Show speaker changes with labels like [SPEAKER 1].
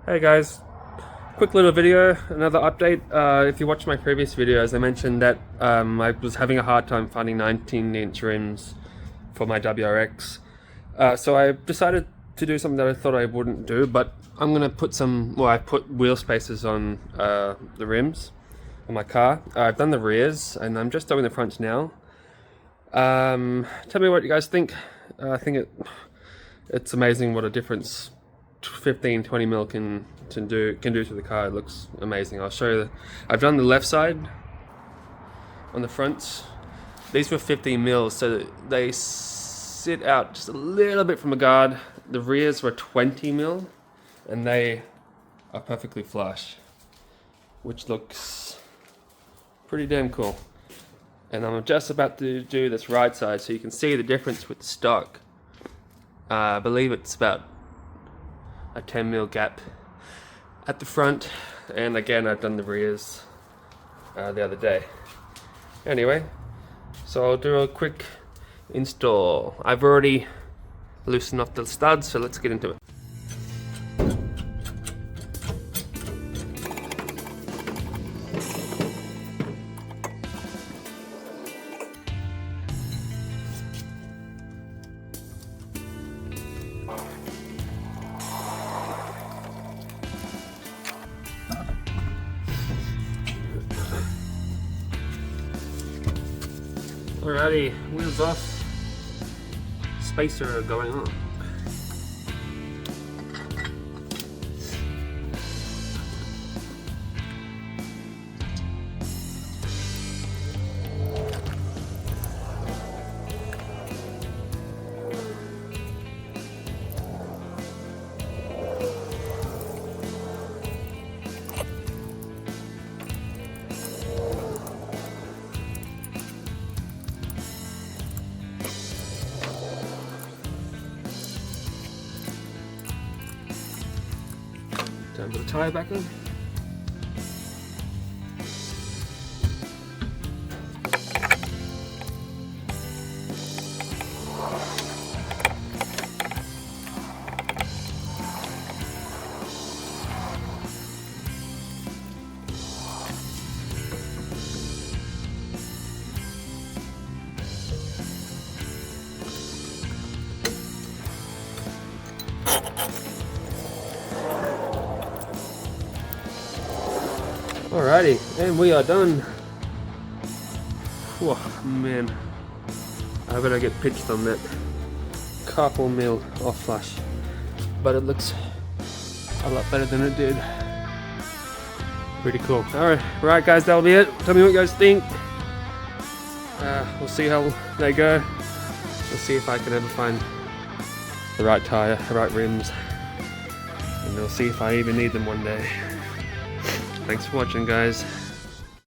[SPEAKER 1] Hey guys, quick little video, another update. If you watched my previous videos, I mentioned that I was having a hard time finding 19-inch rims for my WRX. So I decided to do something that I thought I wouldn't do, but I'm going to put I put wheel spacers on the rims on my car. I've done the rears and I'm just doing the fronts now. Tell me what you guys think. I think it's amazing what a difference 15-20 mil can do to the car. It looks amazing. I'll show you. I've done the left side on the fronts. These were 15 mils, so they sit out just a little bit from the guard. The rears were 20 mil, and they are perfectly flush, which looks pretty damn cool. And I'm just about to do this right side, so you can see the difference with the stock. I believe it's about a 10 mil gap at the front, and again I've done the rears the other day. Anyway, so I'll do a quick install. I've already loosened off the studs, so let's get into it. Alrighty, wheels off, spacer going on. Time to put the tyre back on. Alrighty, and we are done. Oh man, I better get pitched on that couple mil off flush, but it looks a lot better than it did. Pretty cool. Alright guys, that'll be it. Tell me what you guys think. We'll see how they go. We'll see if I can ever find the right tire, the right rims, and we'll see if I even need them one day. Thanks for watching, guys.